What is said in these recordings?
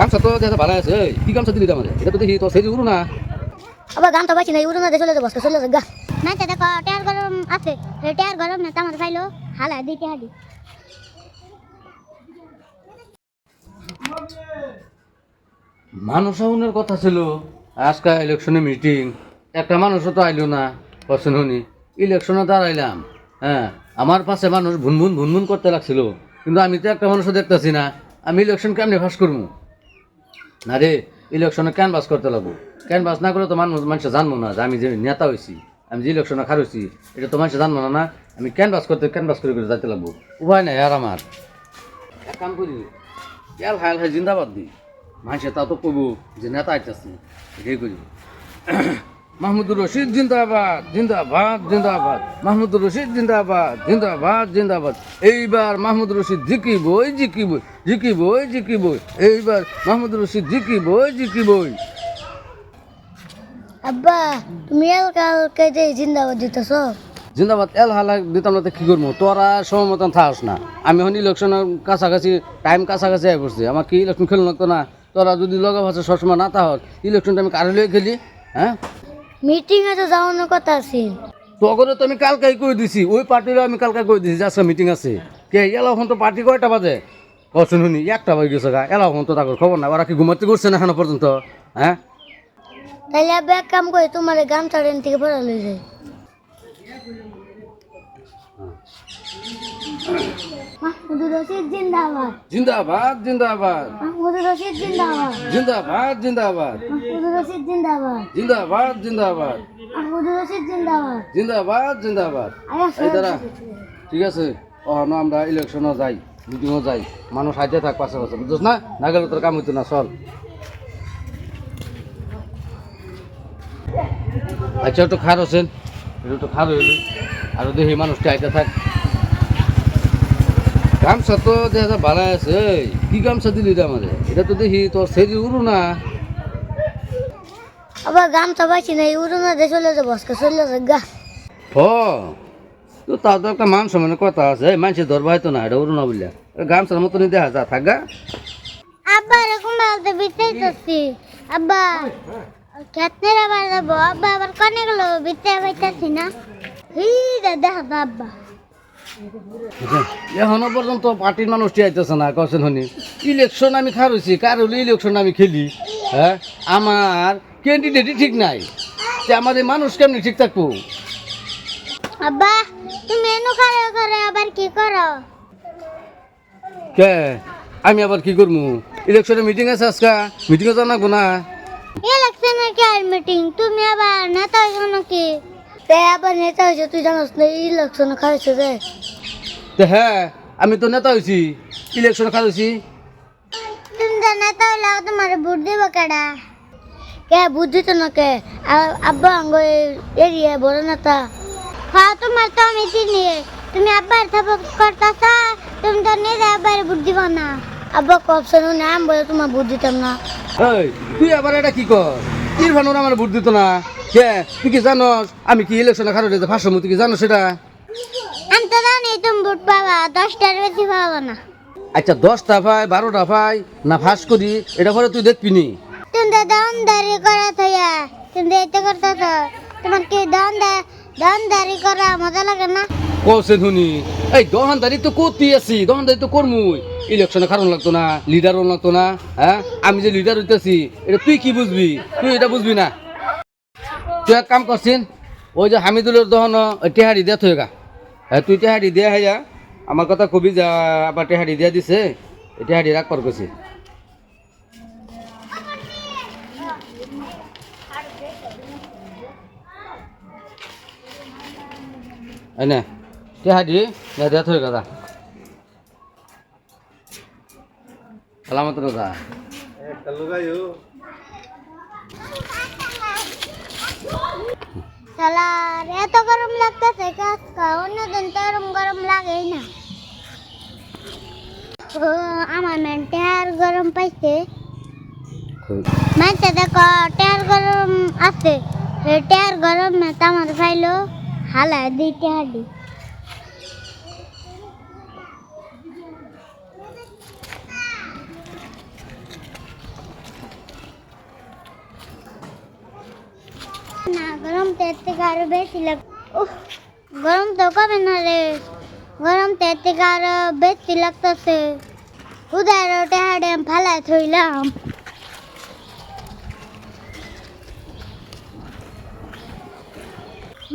গামছা তো দেখা ভালো আছে কি গামছা দিলি আমাদের এটা তো দেখি তো সেই উড়ু না আবার গামটা বাঁচি নাই উড়না দিয়ে চলে যাবো চলে যাবে গা না দেখো টেয়ার গরম আছে টেয়ার গরম না তোমার ফাইলো হালা দিতে হাডি মানুষ আউনের কথা ছিল আজকে ইলেকশনে মিটিং একটা মানুষও তো আইলো না পছন্দ হনি ইলেকশনে দাঁড়াইলাম হ্যাঁ আমার পাশে মানুষ ভুনভুন ভুনভুন করতে লাগছিল কিন্তু আমি তো একটা মানুষও দেখতেছি না আমি ইলেকশন কেমনি ফাঁস করবো না রে ইলেকশনে ক্যানভাস করতে লাগবো ক্যানভাস না করলে তো মানুষ জানবো না যে আমি যে নেতা হয়েছি আমি যে ইলেকশনে খারছি এটা তো মানুষ জানবো না আমি ক্যানভাস করে করে যাইতে লাগবো উপায় নাই আর আমার এক কাম করি এল হায়াল হাই জিন্দাবাদ দিই মানুষে তা তো কবু যে নেতা আইতেছে এটাই করি মাহমুদুর রশিদ জিন্দাবাদ জিন্দাবাদ জিন্দাবাদ মাহমুদুর রশিদ জিন্দাবাদ জিন্দাবাদ জিন্দাবাদ এইবার মাহমুদুর রশিদ জিকিবই জিকিবই জিকিবই জিকিবই এইবার মাহমুদুর রশিদ জিকিবই জিকিবই আব্বা তুমি কালকে যে জিন্দাবাদ দিতেছ জিন্দাবাদ এল হালা দিতাম না তো কী করবো তোরা সময় মতন থাকস না আমি এখন ইলেকশনের কাছাকাছি টাইম কাছাকাছি আই পড়ছি আমার কি ইলেকশন খেলো লাগতো না তোরা যদি লগা ভাষা সবসময় না থাক ইলেকশনটা আমি কারে লয়ে খেলি হ্যাঁ মিটিং এ তো যাওয়ানোর কথা আছে তখনও তো আমি কালকাই করে দিছি ওই পার্টিরও আমি কালকা করে দিছি যে আজকে মিটিং আছে কে এলাখন তো পার্টি কয়টা বাজে কখন শুনি একটা বাজে গেছে গা এলাখন তো তাকে খবর না ওরা কি ঘুমাতে করছে না এখনো পর্যন্ত হ্যাঁ তাইলে আব্বা এক কাম করে তোমার গামছা ট্রেন থেকে পড়া লয়ে যায় মাহমুদুর রশিদ জিন্দাবাদ জিন্দাবাদ জিন্দাবাদ মাহমুদুর রশিদ জিন্দাবাদ জিন্দাবাদ জিন্দাবাদ মাহমুদুর রশিদ জিন্দাবাদ জিন্দাবাদ জিন্দাবাদ মাহমুদুর রশিদ জিন্দাবাদ জিন্দাবাদ জিন্দাবাদ এই দাঁড়া ঠিক আছে না আমরা ইলেকশনও যাই মিটিংও যাই মানুষ হাইতে থাক পাশে পাশে বুঝছ না গেলে তোর কাম হইতো না চল আচ্ছা একটু খার আছেন একটু খার হইলি আর দেখি মানুষটা হাইতে থাক গামছা তো দেখা ভালো আছে কি গামছা দিলি রে আমাদের এটা তো দেখি তোর সেরি উড়ু না আবার গামছা বাঁচি নাই উড়না দিয়ে চলে যাবো চলে যাবে গা হ তো তার তো একটা মান সম্মানের কথা আছে মানুষের ধরবা হয়তো না এটা উড়ু না বললে গামছার মতনই দেখা যা থাক গা আব্বা এরকম বলতে বিতেই করছি আব্বা খেতনের আবার যাবো আব্বা আবার কনে গেলো বিতে পাইতেছি না দেখা তো আব্বা এখনো পর্যন্ত পার্টির মানুষটি আইতেছে না কছেন হনি ইলেকশন আমি খারছি কার হলে ইলেকশন আমি খেলি হ্যাঁ আমার ক্যান্ডিডেটই ঠিক নাই যে আমাদের মানুষ কেমনি ঠিক থাকবো আব্বা তুমি এনু করে আবার কি করো কে আমি আবার কি করবো ইলেকশনের মিটিং আছে আজকা মিটিংয়ে জানাবো না ইলেকশনের কি আর মিটিং তুমি আবার নেতা হইছো নাকি তে আবার নেতা হইছো তুই জানোস না ইলেকশন খাইছে রে তো হ্যাঁ আমি তো নেতা হয়েছি ইলেকশনে খারছি তুমি তো নেতা হইলে তোমার ভোট দিব কেডা কে ভোট দিত না কে আব্বা আঙ্গ এরিয়া বড় নেতা হ্যাঁ তোমার তো আমি চিনি তুমি আব্বার সাপোর্ট করতেছ তুমি তো নিজে আব্বার ভোট দিব না আব্বা কপশন নাম বলে তোমার ভোট দিতাম না এই তুই আবার এটা কি কর ইরফানোর আমার ভোট দিত না কে তুই কি জানোস আমি কি ইলেকশনে খারো ফাঁসর তুই কি জানো সেটা আমি তো জানি তুমি ভোট পাবা 10টার বেশি পাবা না আচ্ছা 10টা পাই 12টা পাই না ফাঁস করি এটা পরে তুই দেখবি নি তুমি তো দমদারি করা থইয়া তুমি এতে করতেছ তোমার কি দমদারি করা মজা লাগে না কৌশে ধুনি এই দোকানদারি তো করতে আছি দোকানদারি তো করমুই ইলেকশনে কারণ লাগতো না লিডারও লাগতো না হ্যাঁ আমি যে লিডার হইতেছি এটা তুই কি বুঝবি তুই এটা বুঝবি না তুই এক কাম করছিস ওই যে হামিদুলের দহন টেহারি দেয়া থয়ে গা হ্যাঁ তুই টেহারি দেয়া হ্যাঁ আমার কথা কবি যা আবার টেহারি দেয়া দিছে টেহারি রাখ পর করছি এনে টেহারি দেয়া থয়ে গা সালামত রাজা সালার এত গরম লাগতেছে কাজ অন্যদিন তো এরম গরম লাগেই না ও আমার মেন টেয়ার গরম পাইছে মাঝে দেখো টেয়ার গরম আছে টেয়ার গরম না তোমার ফাইলো হালা দিই টেহারি না গরম তো এর থেকে আরো বেশি উফ, গরম তো কবে না রে, গরম তো এর থেকে আরো বেশি লাগতেছে। উদয় রোটে হাড়ে ফালাই থইলাম।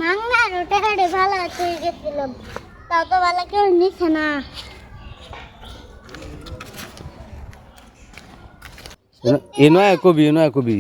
মাংনা রোটে হাড়ে ফালাই থই গেছিলাম, তাও তো ভালো কেউ নিচ্ছে না। এ নয় কবি